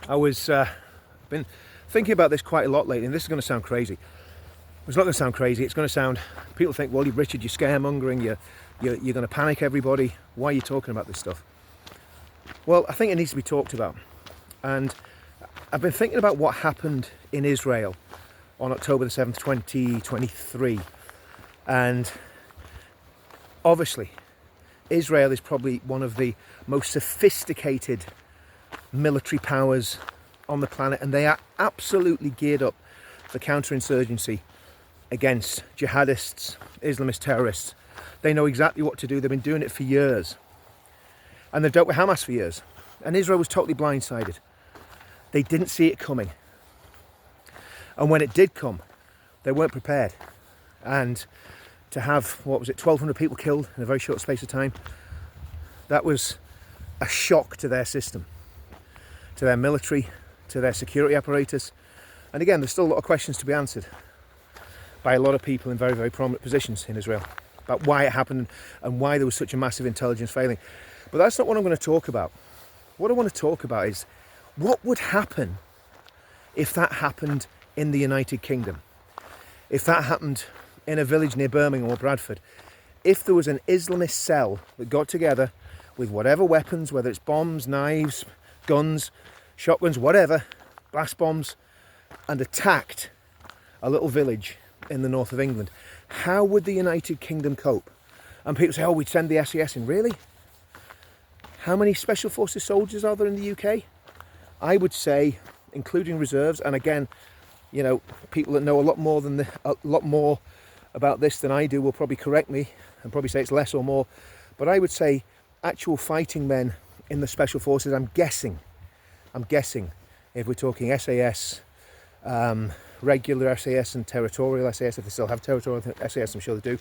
I was been thinking about this quite a lot lately, and this is going to sound crazy. It's not going to sound crazy. It's going to sound. People think, well, Richard, you're scaremongering. You're going to panic everybody. Why are you talking about this stuff? Well, I think it needs to be talked about, and I've been thinking about what happened in Israel on October the 7th, 2023, and obviously, Israel is probably one of the most sophisticated military powers on the planet, and they are absolutely geared up for counterinsurgency against jihadists, Islamist terrorists. They know exactly what to do. They've been doing it for years, and they've dealt with Hamas for years, and Israel was totally blindsided. They didn't see it coming, and when it did come, they weren't prepared. And to have, 1,200 people killed in a very short space of time, that was a shock to their system, to their military, to their security apparatus. And again, there's still a lot of questions to be answered by a lot of people in very, very prominent positions in Israel about why it happened and why there was such a massive intelligence failing. But that's not what I'm going to talk about. What I want to talk about is what would happen if that happened in the United Kingdom, if that happened in a village near Birmingham or Bradford, if there was an Islamist cell that got together with whatever weapons, whether it's bombs, knives, guns, shotguns, whatever, blast bombs, and attacked a little village in the north of England. How would the United Kingdom cope? And people say, oh, we'd send the SES in. Really? How many Special Forces soldiers are there in the UK? I would say, including reserves, and again, you know, people that know a lot more about this than I do will probably correct me and probably say it's less or more, but I would say actual fighting men in the Special Forces, I'm guessing if we're talking SAS, regular SAS and territorial SAS, if they still have territorial SAS, I'm sure they do,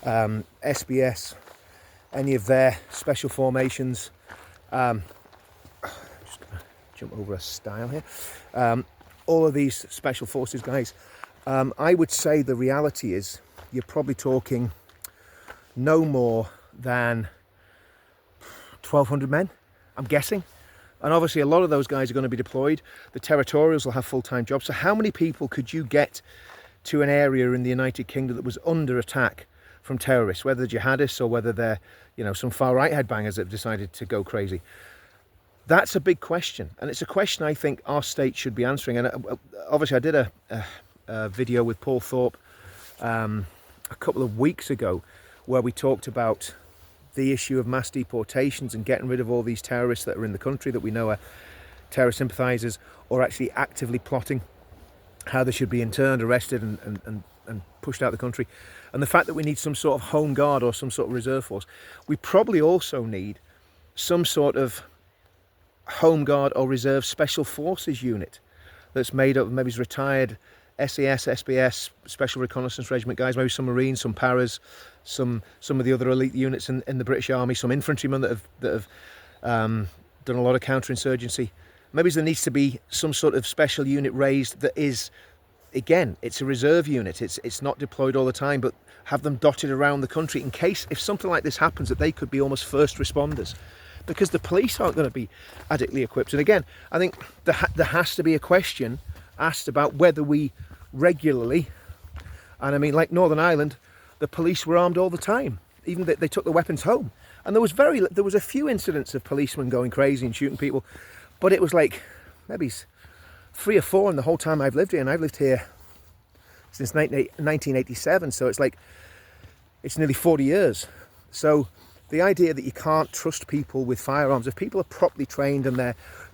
SBS, any of their special formations, just gonna jump over a stile here, all of these Special Forces guys, I would say the reality is you're probably talking no more than 1,200 men, I'm guessing. And obviously a lot of those guys are going to be deployed. The territorials will have full-time jobs. So how many people could you get to an area in the United Kingdom that was under attack from terrorists, whether they're jihadists or whether they're, you know, some far-right headbangers that have decided to go crazy? That's a big question, and it's a question I think our state should be answering. And obviously I did a video with Paul Thorpe a couple of weeks ago where we talked about the issue of mass deportations and getting rid of all these terrorists that are in the country that we know are terrorist sympathisers or actually actively plotting, how they should be interned, arrested and pushed out of the country. And the fact that we need some sort of home guard or some sort of reserve force. We probably also need some sort of home guard or reserve special forces unit that's made up of maybe retired SAS, SBS, Special Reconnaissance Regiment guys, maybe some Marines, some Paras, some of the other elite units in the British Army, some infantrymen that have done a lot of counterinsurgency. Maybe there needs to be some sort of special unit raised that is, again, it's a reserve unit. It's not deployed all the time, but have them dotted around the country in case, if something like this happens, that they could be almost first responders. Because the police aren't going to be adequately equipped. And again, I think there has to be a question asked about whether we regularly, and I mean like Northern Ireland, the police were armed all the time, even they took the weapons home. And there was a few incidents of policemen going crazy and shooting people, but it was like maybe 3 or 4 in the whole time I've lived here, and I've lived here since 1987, so it's nearly 40 years. So the idea that you can't trust people with firearms, if people are properly trained and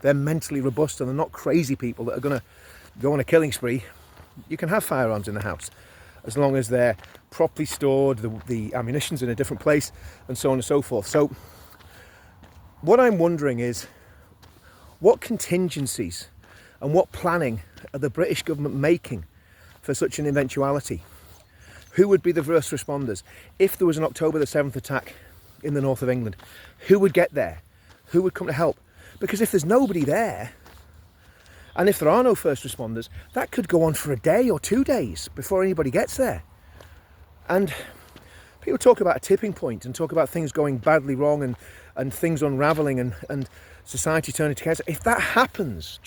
they're mentally robust and they're not crazy people that are going to go on a killing spree, you can have firearms in the house as long as they're properly stored, the ammunition's in a different place, and so on and so forth. So what I'm wondering is, what contingencies and what planning are the British government making for such an eventuality? Who would be the first responders? If there was an October the 7th attack in the north of England, who would get there? Who would come to help? Because if there's nobody there, and if there are no first responders, that could go on for a day or 2 days before anybody gets there. And people talk about a tipping point and talk about things going badly wrong and things unraveling and society turning to chaos. If that happens,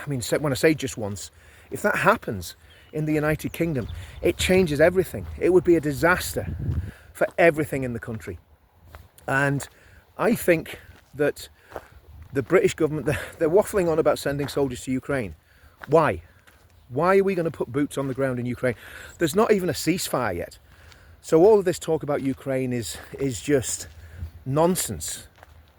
when I say just once, if that happens in the United Kingdom, it changes everything. It would be a disaster for everything in the country. And I think that the British government, they're waffling on about sending soldiers to Ukraine. Why? Why are we going to put boots on the ground in Ukraine? There's not even a ceasefire yet. So all of this talk about Ukraine is just nonsense.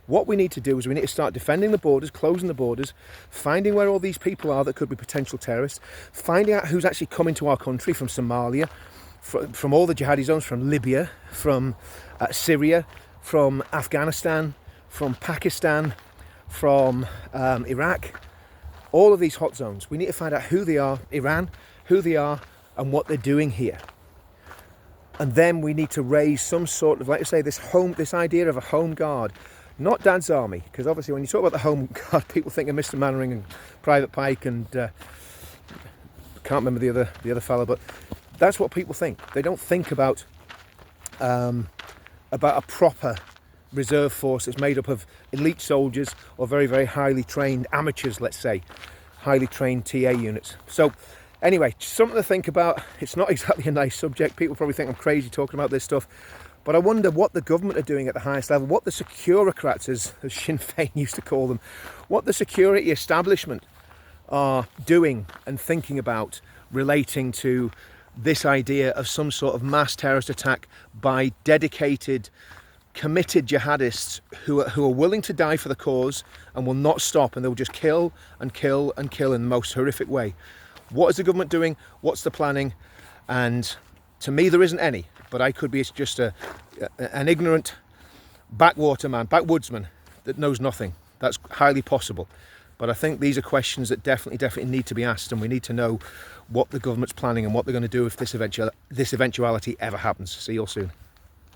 What we need to do is we need to start defending the borders, closing the borders, finding where all these people are that could be potential terrorists, finding out who's actually coming to our country from Somalia, from all the jihadi zones, from Libya, from Syria, from Afghanistan, from Pakistan, from Iraq, all of these hot zones. We need to find out who they are, Iran, who they are and what they're doing here. And then we need to raise some sort of, like I say, this idea of a home guard, not Dad's Army, because obviously when you talk about the home guard, people think of Mr. Mannering and Private Pike and can't remember the other fellow, but that's what people think. They don't think about a proper reserve force that's made up of elite soldiers or very, very highly trained amateurs, let's say, highly trained TA units. So anyway, something to think about. It's not exactly a nice subject. People probably think I'm crazy talking about this stuff, but I wonder what the government are doing at the highest level, what the securocrats, as Sinn Féin used to call them, what the security establishment are doing and thinking about relating to this idea of some sort of mass terrorist attack by dedicated, committed jihadists who are willing to die for the cause and will not stop, and they'll just kill and kill and kill in the most horrific way. What is the government doing? What's the planning? And to me, there isn't any, but I could be just an ignorant backwoodsman that knows nothing. That's highly possible. But I think these are questions that definitely need to be asked, and we need to know what the government's planning and what they're going to do if this eventuality ever happens. See you all soon.